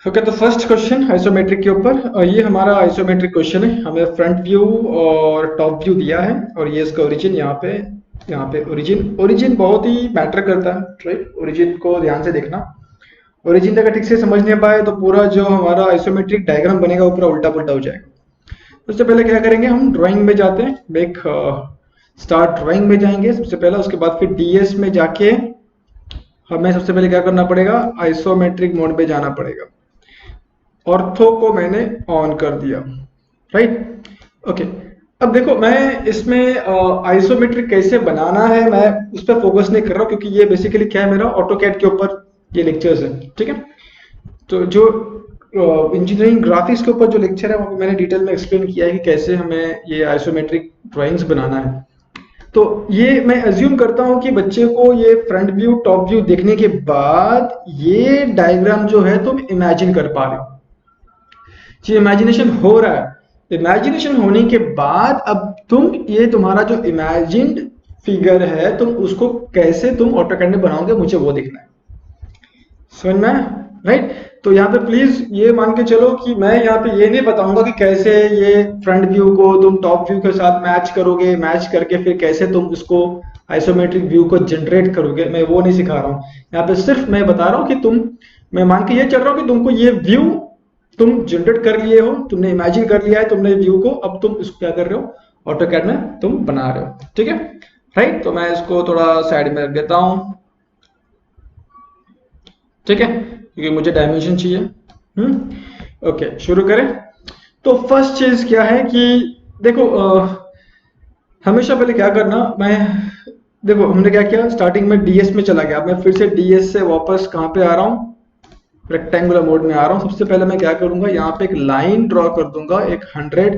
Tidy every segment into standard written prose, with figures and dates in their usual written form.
Okay, तो first question isometric के ऊपर, ये हमारा आइसोमेट्रिक क्वेश्चन है। हमें फ्रंट व्यू और टॉप व्यू दिया है और ये इसका ओरिजिन यहाँ पे ओरिजिन बहुत ही मैटर करता है, राइट। ओरिजिन को ध्यान से देखना। ओरिजिन अगर ठीक से समझ नहीं पाए तो पूरा जो हमारा आइसोमेट्रिक डायग्राम बनेगा वो पूरा उल्टा पुल्टा हो जाएगा। सबसे पहले क्या करेंगे, हम ड्राइंग में जाते हैं, मेक स्टार्ट ड्राइंग में जाएंगे सबसे पहले। उसके बाद फिर डीएस में जाके हमें सबसे पहले क्या करना पड़ेगा, आइसोमेट्रिक मोड पे जाना पड़ेगा। ऑर्थो को मैंने ऑन कर दिया, राइट। ओके, अब देखो मैं इसमें आइसोमेट्रिक कैसे बनाना है मैं उस पर फोकस नहीं कर रहा हूँ, क्योंकि ये बेसिकली क्या है, मेरा ऑटोकैड के ऊपर ये लेक्चर्स है, ठीक है। तो जो इंजीनियरिंग ग्राफिक्स के ऊपर जो लेक्चर है वहाँ पे मैंने डिटेल में एक्सप्लेन किया है कि कैसे हमें ये आइसोमेट्रिक ड्राइंग्स बनाना है। तो ये मैं अज्यूम करता हूँ कि बच्चे को ये फ्रंट व्यू टॉप व्यू देखने के बाद ये डायग्राम जो है तुम इमेजिन कर पा रहे हो, जो इमेजिनेशन हो रहा है। इमेजिनेशन होने के बाद अब तुम ये तुम्हारा जो इमेजिन्ड फिगर है तुम उसको कैसे तुम ऑटोकैड में बनाओगे, मुझे वो देखना है। समझ में, राइट। तो यहाँ पे प्लीज ये मान के चलो कि मैं यहाँ पे ये नहीं बताऊंगा कि कैसे ये फ्रंट व्यू को तुम टॉप व्यू के साथ मैच करोगे, मैच करके फिर कैसे तुम इसको आइसोमेट्रिक व्यू को जनरेट करोगे, मैं वो नहीं सिखा रहा हूँ। यहाँ पे सिर्फ मैं बता रहा हूँ कि मैं मान के ये चल रहा हूँ कि तुमको ये व्यू तुम जनरेट कर लिए हो, तुमने इमेजिन कर लिया है तुमने व्यू को, अब तुम इसको क्या कर रहे हो, ऑटोकैड में तुम बना रहे हो, ठीक है, राइट। तो मैं इसको थोड़ा साइड में रख देता हूँ, ठीक है, क्योंकि मुझे डायमेंशन चाहिए। ओके, शुरू करें। तो फर्स्ट चीज क्या है कि देखो हमेशा पहले क्या करना, मैं देखो हमने क्या किया, स्टार्टिंग में डीएस में चला गया, मैं फिर से डीएस से वापस कहाँ पे आ रहा हूँ, रेक्टेंगुलर मोड में आ रहा हूँ। सबसे पहले मैं क्या करूंगा, यहाँ पे एक लाइन ड्रॉ कर दूंगा, एक 100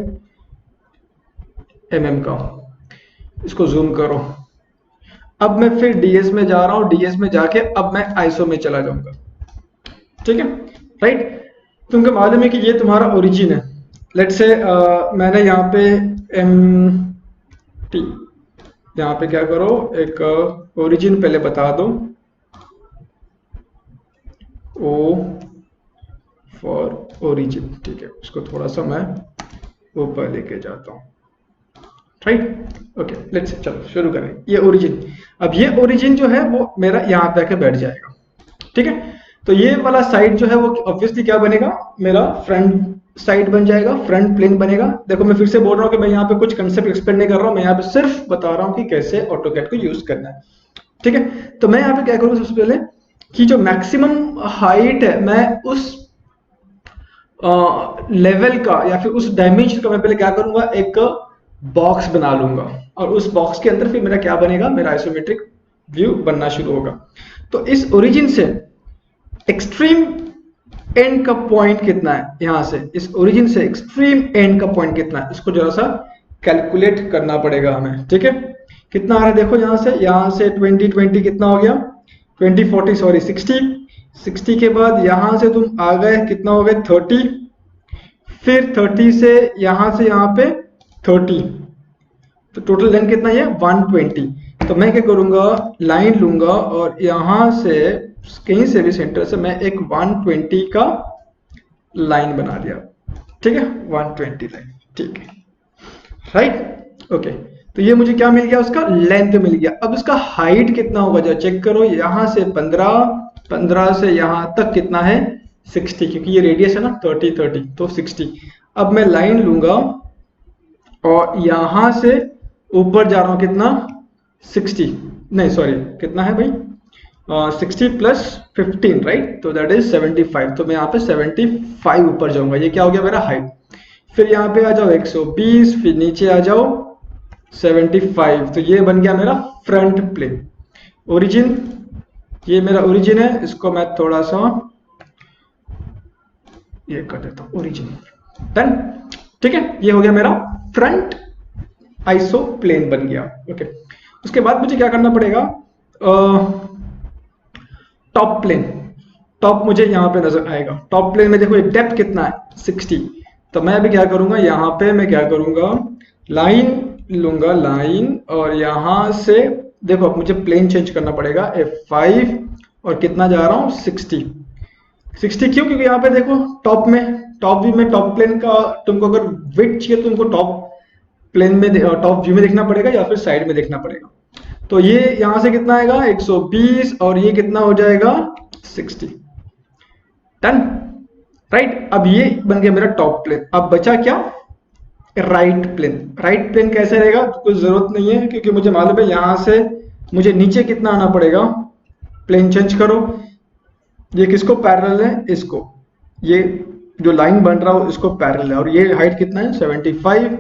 mm का, इसको जूम करो। अब मैं फिर डीएस में जा रहा हूँ, डीएस में जाके अब मैं आइसो में चला जाऊंगा, ठीक है, राइट। तुमको मालूम है कि ये तुम्हारा ओरिजिन है। लेट से मैंने यहाँ पे एम टी, यहाँ पे क्या करो, एक ओरिजिन पहले बता दो, ओ फॉर ओरिजिन, ठीक है। उसको थोड़ा सा मैं ऊपर लेके जाता हूँ, राइट। ओके, लेट्स चलो शुरू करें। ये ओरिजिन, अब ये ओरिजिन जो है वो मेरा यहाँ पे आके बैठ जाएगा, ठीक है। तो ये वाला साइड जो है वो ऑब्वियसली क्या बनेगा, मेरा फ्रंट साइड बन जाएगा, फ्रंट प्लेन बनेगा। देखो मैं फिर से बोल रहा हूँ कि मैं यहाँ पे कुछ कंसेप्ट एक्सप्लेन नहीं कर रहा हूँ, मैं यहाँ पे सिर्फ बता रहा हूँ कि कैसे ऑटोकैड को यूज करना है, ठीक है। तो मैं यहाँ पे क्या करूँगा, सबसे पहले कि जो मैक्सिमम हाइट है मैं उस लेवल का या फिर उस डायमेंशन का मैं पहले क्या करूंगा, एक बॉक्स बना लूंगा, और उस बॉक्स के अंदर फिर मेरा क्या बनेगा, मेरा आइसोमेट्रिक व्यू बनना शुरू होगा। तो इस ओरिजिन से एक्सट्रीम एंड का पॉइंट कितना है, यहां से इस ओरिजिन से एक्सट्रीम एंड का पॉइंट कितना है, इसको जरा सा कैलकुलेट करना पड़ेगा हमें, ठीक है। कितना आ रहा है देखो, यहां से 20 कितना हो गया, 40 सॉरी 60 के बाद यहां से तुम आ गए कितना हो गए 30, फिर 30 से यहाँ पे 30, तो टोटल लेंथ कितना है 120। तो मैं क्या करूंगा, लाइन लूंगा और यहां से कहीं से भी सेंटर से मैं एक 120 का लाइन बना दिया, ठीक है, 120 लाइन, ठीक है, राइट। ओके, तो ये मुझे क्या मिल गया, उसका लेंथ मिल गया। अब इसका हाइट कितना होगा जरा चेक करो, यहां से 15 से यहां तक कितना है 60, क्योंकि ये रेडियस है ना 30 तो 60। अब मैं लाइन लूंगा और यहां से ऊपर जा रहा हूं कितना 60, नहीं सॉरी कितना है भाई 60 प्लस 15, राइट, तो दैट इज 75। तो मैं यहाँ पे 75 ऊपर जाऊंगा, ये क्या हो गया मेरा हाइट। फिर यहाँ पे आ जाओ 120, फिर नीचे आ जाओ 75, तो ये बन गया मेरा फ्रंट प्लेन। ओरिजिन, ये मेरा ओरिजिन है, इसको मैं थोड़ा सा ये कर देता हूँ, ओरिजिन डन, ठीक है। ये हो गया मेरा फ्रंट आइसो प्लेन बन गया, ओके। उसके बाद मुझे क्या करना पड़ेगा, टॉप प्लेन। टॉप मुझे यहाँ पे नजर आएगा, टॉप प्लेन में देखो डेप्थ कितना है 60। तो मैं अभी क्या करूंगा, यहाँ पे मैं क्या करूंगा, लाइन लूंगा, लाइन, और यहां से देखो अब मुझे प्लेन चेंज करना पड़ेगा F5, और कितना जा रहा हूं 60, 60 क्यों? क्योंकि यहाँ पे देखो टॉप व्यू में टॉप प्लेन का तुमको अगर विड्थ चाहिए तो तुमको टॉप प्लेन में टॉप व्यू में देखना पड़ेगा या फिर साइड में देखना पड़ेगा। तो ये यहाँ से कितना आएगा 120 और ये कितना हो जाएगा 60। Done, right. अब ये बन गया मेरा टॉप प्लेन। अब बचा क्या? Right plane. राइट प्लेन कैसे रहेगा? कोई जरूरत नहीं है क्योंकि मुझे मालूम है यहाँ से मुझे नीचे कितना आना पड़ेगा। प्लेन चेंज करो, ये किसको पैरेलल है? इसको। ये जो लाइन बन रहा हो इसको पैरेलल है और ये हाइट कितना है 75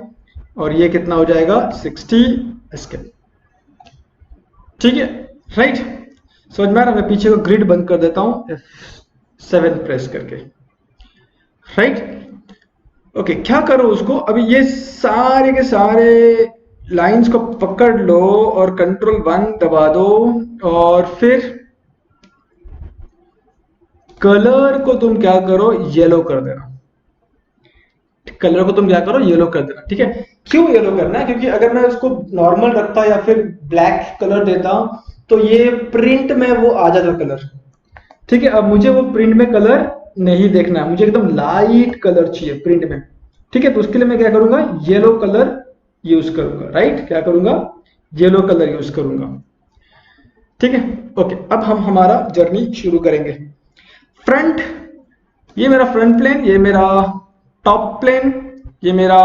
और ये कितना हो जाएगा 60। इसके ठीक है, राइट। समझ में आ रहा है? मैं पीछे को ग्रिड बंद कर देता हूं F7 प्रेस करके, राइट। ओके, क्या करो उसको, अभी ये सारे के सारे लाइंस को पकड़ लो और कंट्रोल 1 दबा दो और फिर कलर को तुम क्या करो, येलो कर देना। कलर को तुम क्या करो, येलो कर देना। ठीक है, क्यों येलो करना है? क्योंकि अगर मैं उसको नॉर्मल रखता या फिर ब्लैक कलर देता तो ये प्रिंट में वो आ जाता कलर। ठीक है, अब मुझे वो प्रिंट में कलर नहीं देखना है, मुझे एकदम लाइट कलर चाहिए प्रिंट में। ठीक है, तो उसके लिए मैं क्या करूंगा, येलो कलर यूज करूंगा, राइट। क्या करूंगा, येलो कलर यूज करूंगा। ठीक है, ओके। अब हम हमारा जर्नी शुरू करेंगे। फ्रंट, ये मेरा फ्रंट प्लेन, ये मेरा टॉप प्लेन, ये मेरा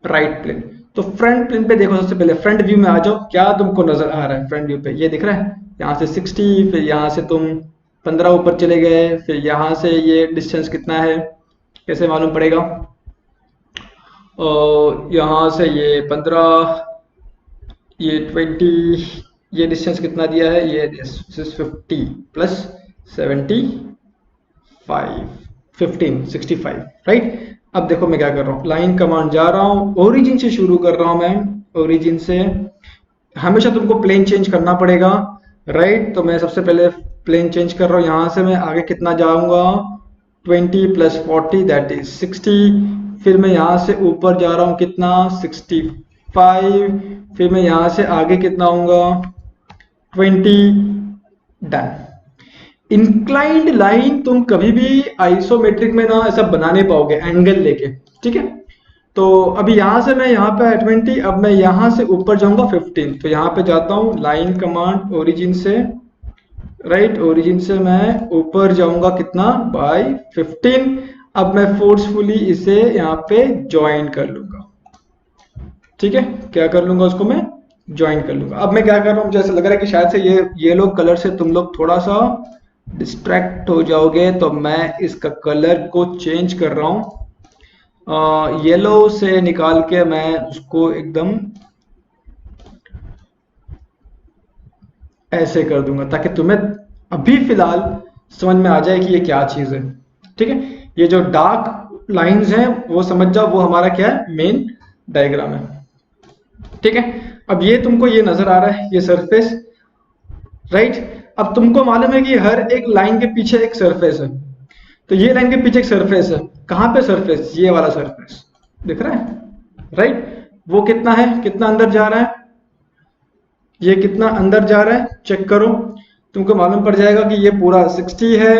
राइट प्लेन। तो फ्रंट प्लेन पे देखो, सबसे पहले फ्रंट व्यू में आ जाओ। क्या तुमको नजर आ रहा है फ्रंट व्यू पे? ये दिख रहा है, यहाँ से 60, फिर यहाँ से तुम 15 ऊपर चले गए, फिर यहाँ से ये डिस्टेंस कितना है कैसे मालूम पड़ेगा? और यहाँ से ये 15, ये 20, ये डिस्टेंस कितना दिया है? ये 50 प्लस 75, 15, 65, राइट। अब देखो मैं क्या कर रहा हूँ, लाइन कमांड जा रहा हूँ, ओरिजिन से शुरू कर रहा हूँ मैं। ओरिजिन से हमेशा तुमको प्लेन चेंज करना पड़ेगा, राइट। तो मैं सबसे पहले प्लेन चेंज कर रहा हूँ। यहाँ से मैं आगे कितना जाऊंगा, 20 प्लस 40 दैट इज 60। फिर मैं यहाँ से ऊपर जा रहा हूँ कितना, 65। फिर मैं यहाँ से आगे कितना आऊंगा, 20। डन। इंक्लाइंड लाइन तुम कभी भी आइसोमेट्रिक में ना ऐसा बना नहीं पाओगे एंगल लेके। ठीक है, तो अभी यहाँ से मैं यहाँ पे 20, अब मैं यहाँ से ऊपर जाऊंगा 15। तो यहाँ पे जाता हूँ, लाइन कमांड ओरिजिन से, राइट। ओरिजिन से मैं ऊपर जाऊंगा कितना, बाय 15। अब मैं फोर्सफुली इसे यहाँ पे ज्वाइन कर लूंगा। ठीक है, क्या कर लूंगा उसको, मैं ज्वाइन कर लूंगा। अब मैं क्या कर रहा हूँ, मुझे ऐसा लग रहा है कि शायद से ये लोग कलर से तुम लोग थोड़ा सा डिस्ट्रैक्ट हो जाओगे, तो मैं इसका कलर को चेंज कर रहा हूँ। येलो से निकाल के मैं उसको एकदम ऐसे कर दूंगा ताकि तुम्हें अभी फिलहाल समझ में आ जाए कि ये क्या चीज है। ठीक है, ये जो डार्क लाइंस हैं वो समझ जाओ, वो हमारा क्या है, मेन डायग्राम है। ठीक है, अब ये तुमको ये नजर आ रहा है, ये सरफेस, राइट। अब तुमको मालूम है कि हर एक लाइन के पीछे एक सरफेस है। तो ये लाइन के पीछे एक सरफेस है। कहाँ पे सरफेस? ये वाला सरफेस दिख रहा है, राइट। वो कितना है, कितना अंदर जा रहा है, ये कितना अंदर जा रहा है चेक करो, तुमको मालूम पड़ जाएगा कि ये पूरा 60 है।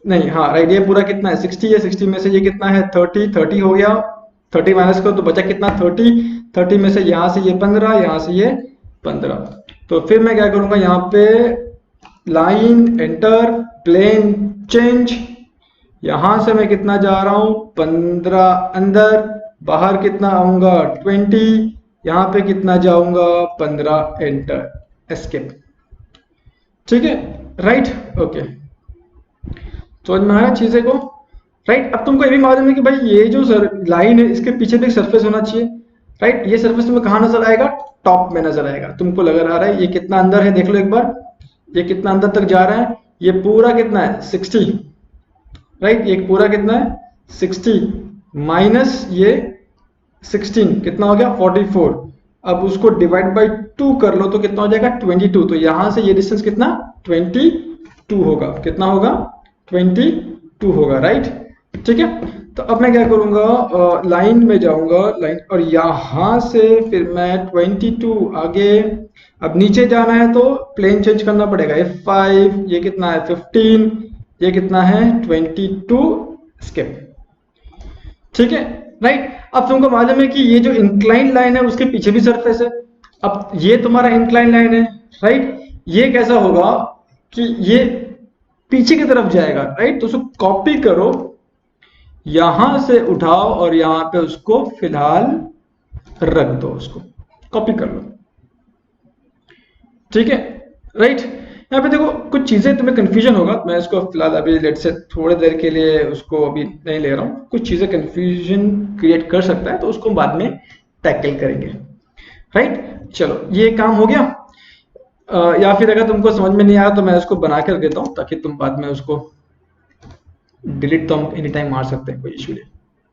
नहीं, हाँ राइट, ये पूरा कितना है 60 है। 60 में से ये कितना है 30 हो गया। 30 माइनस करो तो बचा कितना 30 में से यहाँ से ये 15, यहाँ से ये 15। तो फिर मैं क्या करूंगा, यहाँ पे लाइन एंटर, प्लेन चेंज। यहां से मैं कितना जा रहा हूं 15 अंदर, बाहर कितना आऊंगा 20, यहां पे कितना जाऊंगा 15 एंटर, एस्केप। ठीक है, राइट, ओके। समझ में आया चीजें को, राइट। अब तुमको ये भी मालूम है कि भाई ये जो लाइन है इसके पीछे भी एक सरफेस होना चाहिए, राइट। ये सरफेस तुम्हें कहाँ नजर आएगा, टॉप में नजर आएगा। तुमको लग रहा है ये कितना अंदर है, देख लो एक बार, ये कितना अंदर तक जा रहा है। ये पूरा कितना है 60, राइट। ये पूरा कितना है 60 माइनस ये 16 कितना हो गया 44। अब उसको डिवाइड बाय 2 कर लो तो कितना हो जाएगा 22। तो यहां से ये डिस्टेंस कितना 22 होगा, कितना होगा 22 होगा, राइट। ठीक है, तो अब मैं क्या करूंगा, लाइन में जाऊंगा, लाइन, और यहां से फिर मैं 22 आगे, अब नीचे जाना है तो प्लेन चेंज करना पड़ेगा, F5, ये कितना है 15, ये कितना है 22, स्किप। ठीक है, राइट। अब तुमको मालूम है कि ये जो इंक्लाइन लाइन है उसके पीछे भी सरफेस है। अब ये तुम्हारा इंक्लाइन लाइन है, राइट। ये कैसा होगा कि ये पीछे की तरफ जाएगा, राइट। तो उसको कॉपी करो, यहां से उठाओ और यहां पे उसको फिलहाल रख दो, उसको कॉपी कर लो। ठीक है, राइट। यहाँ पे देखो कुछ चीजें तुम्हें कंफ्यूजन होगा, मैं इसको फिलहाल अभी लेट से थोड़ी देर के लिए उसको अभी नहीं ले रहा हूँ। कुछ चीजें कंफ्यूजन क्रिएट कर सकता है, तो उसको बाद में टैकल करेंगे, राइट। चलो ये काम हो गया। या फिर अगर तुमको समझ में नहीं आया तो मैं उसको बना कर देता हूँ, ताकि तुम बाद में उसको डिलीट तो हम एनी टाइम मार सकते हैं, कोई इशू नहीं।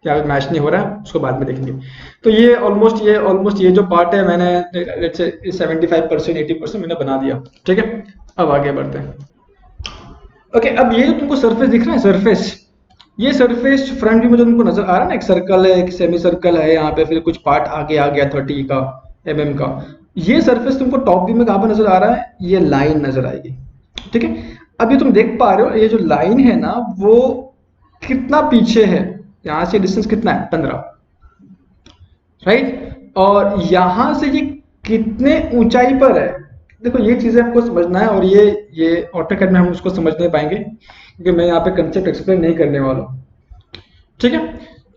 या फिर मैच नहीं हो रहा है उसको बाद में देखेंगे। तो ये ऑलमोस्ट ये जो पार्ट है मैंने लेट्स से 75% 80% मैंने बना दिया। ठीक है, अब आगे बढ़ते हैं। ओके, अब ये जो तुमको सरफेस दिख रहा है, सरफेस, ये सरफेस फ्रंट व्यू में जो तुमको नजर आ रहा है ना, एक सर्कल है, एक सेमी सर्कल है यहाँ पे, फिर कुछ पार्ट आगे आ गया 30 का mm का। ये सरफेस तुमको टॉप व्यू में कहाँ पर नजर आ रहा है, ये लाइन नजर आएगी। ठीक है, अब ये तुम देख पा रहे हो, ये जो लाइन है ना वो कितना पीछे है, यहां से डिस्टेंस कितना है 15, राइट। और यहां से ये कितने ऊंचाई पर है, देखो ये चीजें आपको समझना है। और ये ऑटोकैड में हम उसको समझ नहीं पाएंगे, क्योंकि मैं यहाँ पे कंसेप्ट एक्सप्लेन नहीं करने वाला हूँ। ठीक है,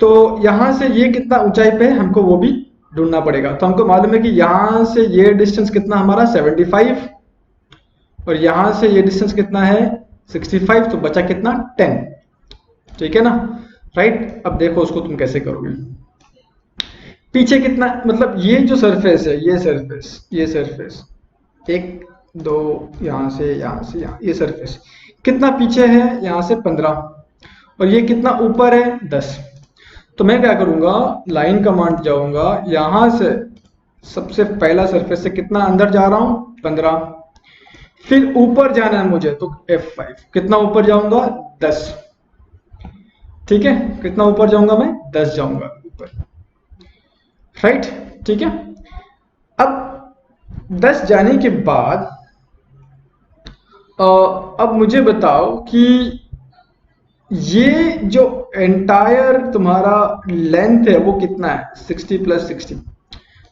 तो यहां से ये कितना ऊंचाई पे है हमको वो भी ढूंढना पड़ेगा। तो हमको मालूम है कि यहां से ये डिस्टेंस कितना हमारा 75, और यहां से ये डिस्टेंस कितना है 65, तो बचा कितना 10। ठीक है ना, राइट। अब देखो उसको तुम कैसे करोगे। पीछे कितना, मतलब ये जो सरफेस है, ये सरफेस 1 2 यहां से यहाँ, ये सरफेस कितना पीछे है, यहां से 15, और ये कितना ऊपर है 10। तो मैं क्या करूंगा, लाइन कमांड जाऊंगा, यहां से सबसे पहला सरफेस से कितना अंदर जा रहा हूं 15, फिर ऊपर जाना है मुझे तो F5, कितना ऊपर जाऊंगा 10। ठीक है, कितना ऊपर जाऊंगा मैं 10 जाऊंगा ऊपर, राइट। ठीक है, अब 10 जाने के बाद अब मुझे बताओ कि ये जो एंटायर तुम्हारा लेंथ है वो कितना है 60 + 60।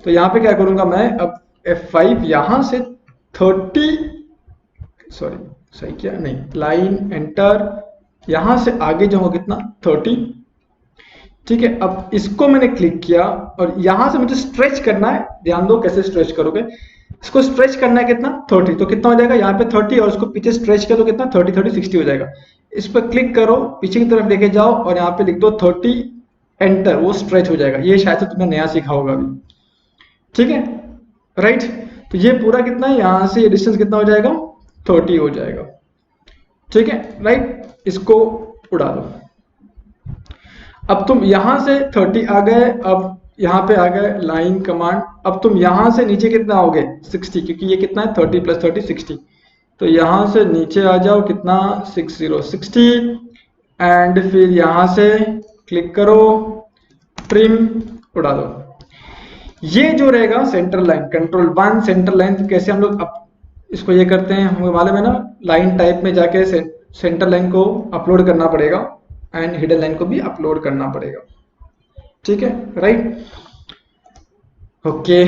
तो यहां पे क्या करूंगा मैं, अब F5 यहां से 30, सही क्या नहीं, लाइन एंटर, यहां से आगे जाऊंगा कितना 30। ठीक है, अब इसको मैंने क्लिक किया और यहां से मुझे स्ट्रेच करना है, ध्यान दो कैसे स्ट्रेच करोगे। इसको स्ट्रेच करना है कितना 30, तो कितना हो जाएगा यहाँ पे 30, और इसको पीछे स्ट्रेच कर दो कितना 30 30 60 हो जाएगा। इस पर क्लिक करो, पीछे की तरफ लेके जाओ और यहाँ पे लिख दो 30, एंटर, वो स्ट्रेच हो जाएगा। ये शायद से तुमने नया सीखा होगा अभी। ठीक है, राइट। तो ये पूरा कितना है, यहाँ से ये डिस्टेंस कितना हो जाएगा 30 हो जाएगा। ठीक है, राइट। इसको उड़ा दो। अब तुम यहां से 30 आ गए, अब यहाँ पे आ गए लाइन कमांड। अब तुम यहां से नीचे कितना आओगे 60, क्योंकि ये कितना है 30 + 30 60। तो यहां से नीचे आ जाओ कितना 60 एंड फिर यहां से क्लिक करो, ट्रिम, उड़ा दो। ये जो रहेगा centre line, Ctrl+1 centre line. तो कैसे हम लोग अब इसको ये करते हैं, हमें मालूम है ना, लाइन टाइप में जाके सेंटर लाइन को अपलोड करना पड़ेगा एंड हिडन लाइन को भी अपलोड करना पड़ेगा। ठीक है, राइट, ओके।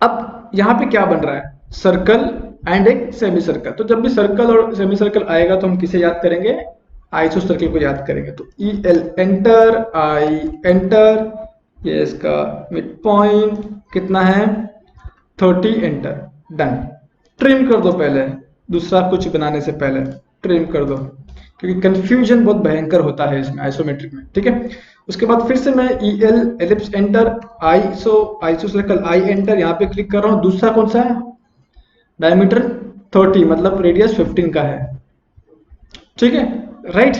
अब यहाँ पे क्या बन रहा है, सर्कल एंड एक सेमी सर्कल। तो जब भी सर्कल और सेमी सर्कल आएगा तो हम किसे याद करेंगे, आइसो सर्कल को याद करेंगे। तो EL एंटर, I एंटर, ये इसका मिड पॉइंट कितना है 30, एंटर, डन। ट्रिम कर दो पहले, दूसरा कुछ बनाने से पहले ट्रिम कर दो, क्योंकि कंफ्यूजन बहुत भयंकर होता है इसमें आइसोमेट्रिक में। ठीक है, उसके बाद फिर से मैं EL ellipse enter, iso circle I enter, यहाँ पे क्लिक कर रहा हूँ। दूसरा कौन सा है, डायमीटर 30, मतलब रेडियस 15 का है। ठीक है, राइट।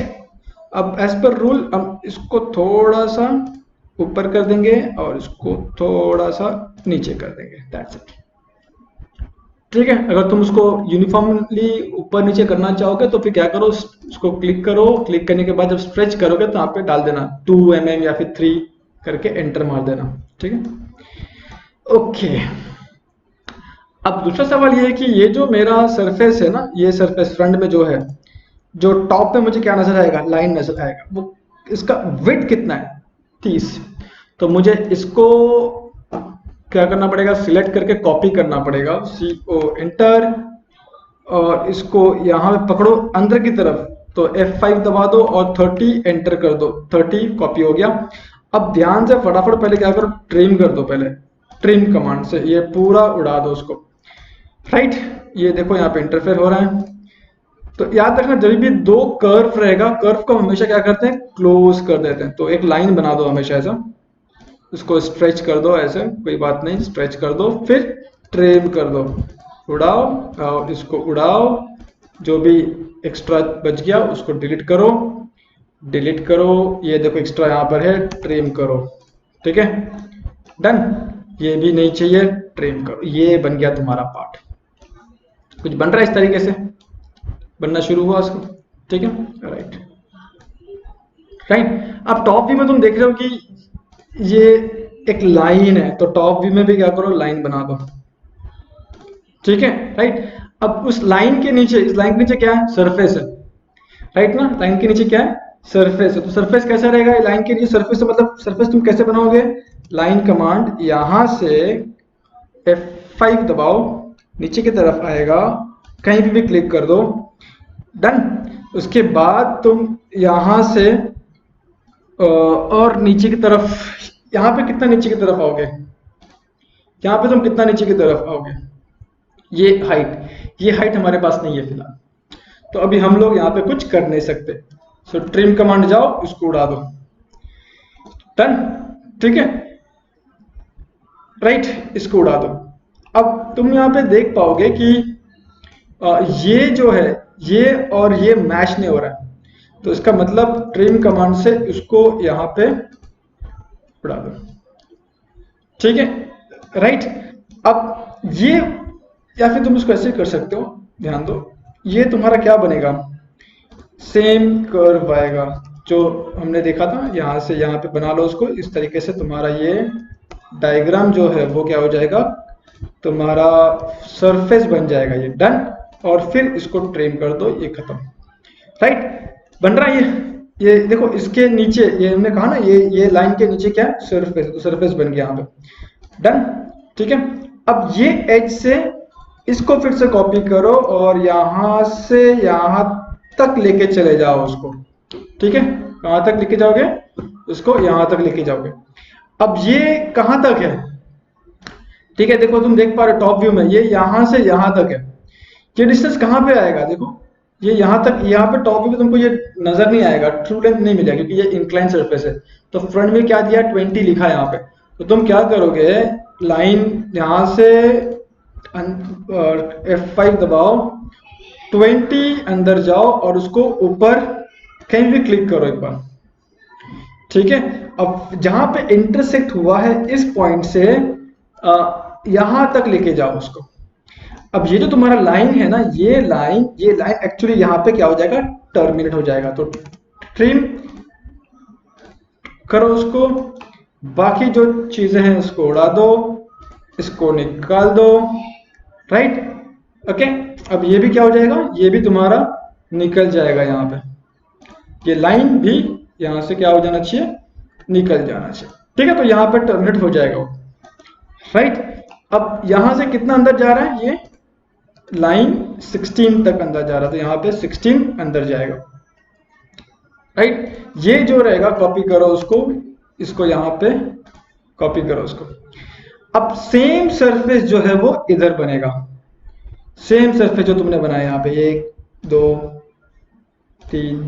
अब एज पर रूल हम इसको थोड़ा सा ऊपर कर देंगे और इसको थोड़ा सा नीचे कर देंगे, दैट्स इट। ठीक है, अगर तुम उसको यूनिफॉर्मली ऊपर नीचे करना चाहोगे तो फिर क्या करो, उसको क्लिक करो, क्लिक करने के बाद जब स्ट्रेच करोगे तो यहाँ पे डाल देना 2 mm या फिर 3 करके एंटर मार देना। ठीक है, ओके। अब दूसरा सवाल ये है कि ये जो मेरा सरफेस है ना, ये सरफेस फ्रंट में जो है, जो टॉप पे मुझे क्या नजर आएगा, लाइन नजर आएगा, वो इसका विड्थ कितना है, 30। तो मुझे इसको क्या करना पड़ेगा, सिलेक्ट करके कॉपी करना पड़ेगा, सी ओ एंटर, और इसको यहाँ पे पकड़ो अंदर की तरफ, तो F5 दबा दो और 30 एंटर कर दो, 30 कॉपी हो गया। अब ध्यान से फटाफट पहले क्या करो, ट्रिम कर दो, पहले ट्रिम कमांड से ये पूरा उड़ा दो उसको, राइट। ये देखो यहाँ पे इंटरफेयर हो रहा है। तो याद रखना, जब भी दो कर्व रहेगा, कर्व को हमेशा क्या करते हैं, क्लोज कर देते हैं। तो एक लाइन बना दो हमेशा ऐसा, उसको स्ट्रेच कर दो ऐसे, कोई बात नहीं, स्ट्रेच कर दो, फिर ट्रिम कर दो, उड़ाओ और इसको उड़ाओ, जो भी एक्स्ट्रा बच गया उसको डिलीट करो, डिलीट करो, ये देखो एक्स्ट्रा यहाँ पर है, ट्रिम करो, ठीक है, डन। ये भी नहीं चाहिए, ट्रिम करो, ये बन गया तुम्हारा पार्ट। कुछ बन रहा है इस तरीके से, बनना शुरू हुआ उसको, ठीक है, राइट राइट। अब टॉप व्यू में तुम देख रहे हो कि ये एक लाइन है, तो टॉप व्यू में भी क्या करो, लाइन बना दो, ठीक है, राइट। अब उस लाइन के नीचे, इस लाइन के नीचे क्या है, सरफेस है, राइट ना, लाइन के नीचे क्या है, सरफेस है। तो सरफेस कैसा रहेगा, लाइन के नीचे सरफेस से मतलब सरफेस तुम कैसे बनाओगे, लाइन कमांड यहां से F5 दबाओ, नीचे की तरफ आएगा, कहीं भी क्लिक कर दो, डन। उसके बाद तुम यहां से और नीचे की तरफ, यहाँ पे कितना नीचे की तरफ आओगे, यहाँ पे तुम कितना नीचे की तरफ आओगे, ये हाइट हमारे पास नहीं है फिलहाल, तो अभी हम लोग यहाँ पे कुछ कर नहीं सकते। सो ट्रिम कमांड जाओ, उसको उड़ा दो, डन, ठीक है, राइट, इसको उड़ा दो। अब तुम यहाँ पे देख पाओगे कि ये जो है, ये और ये मैच नहीं हो रहा है, तो इसका मतलब ट्रिम कमांड से इसको यहाँ पे उड़ा दो, ठीक है, राइट। अब ये, या फिर तुम इसको ऐसे कर सकते हो, ध्यान दो, ये तुम्हारा क्या बनेगा, सेम कर्व आएगा जो हमने देखा था, यहाँ से यहाँ पे बना लो उसको, इस तरीके से तुम्हारा ये डायग्राम जो है वो क्या हो जाएगा, तुम्हारा सरफेस बन जाएगा ये, डन। और फिर इसको ट्रिम कर दो, ये खत्म, राइट, बन रहा है ये देखो, इसके नीचे ये हमने कहा ना, ये लाइन के नीचे क्या है, सरफेस, तो सरफेस बन गया यहाँ पे, डन, ठीक है। अब ये एज से इसको फिर से कॉपी करो और यहां से यहां तक लेके चले जाओ उसको, ठीक है, कहां तक लेके जाओगे उसको, यहां तक लेके जाओगे। अब ये कहां तक है, ठीक है, देखो तुम देख पा रहे हो टॉप व्यू में, ये यहां से यहां तक है, ये डिस्टेंस कहां पे आएगा, देखो ये यहां तक, यहाँ पे टॉप व्यू में तुमको ये नजर नहीं आएगा, ट्रू लेंथ नहीं मिलेगा क्योंकि ये इंक्लाइन सरफेस है। तो फ्रंट में क्या दिया, 20 लिखा है यहाँ पे, तो तुम क्या करोगे, लाइन यहां से F5 दबाओ, 20 अंदर जाओ और उसको ऊपर कहीं भी क्लिक करो एक बार, ठीक है। अब जहां पे इंटरसेक्ट हुआ है इस पॉइंट से यहां तक लेके जाओ उसको। अब ये जो तुम्हारा लाइन है ना, ये लाइन एक्चुअली यहाँ पे क्या हो जाएगा, टर्मिनेट हो जाएगा, तो ट्रिम करो उसको, बाकी जो चीजें हैं उसको उड़ा दो, इसको निकाल दो, राइट, ओके। अब ये भी क्या हो जाएगा, ये भी तुम्हारा निकल जाएगा, यहाँ पे ये लाइन भी यहाँ से क्या हो जाना चाहिए, निकल जाना चाहिए, ठीक है। तो यहाँ पे टर्मिनेट हो जाएगा वो, राइट। अब यहाँ से कितना अंदर जा रहा है, ये लाइन 16 तक अंदर जा रहा, तो यहाँ पे 16 अंदर जाएगा, राइट। ये जो रहेगा कॉपी करो उसको, इसको यहाँ पे कॉपी करो उसको। अब सेम सरफेस जो है वो इधर बनेगा, सेम सरफेस जो तुमने बनाया यहाँ पे, 1 2 3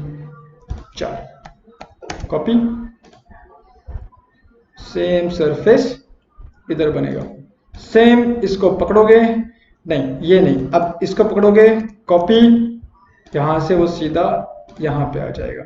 4, कॉपी, सेम सरफेस इधर बनेगा, सेम इसको पकड़ोगे, नहीं ये नहीं, अब इसको पकड़ोगे, कॉपी, यहां से वो सीधा यहां पे आ जाएगा।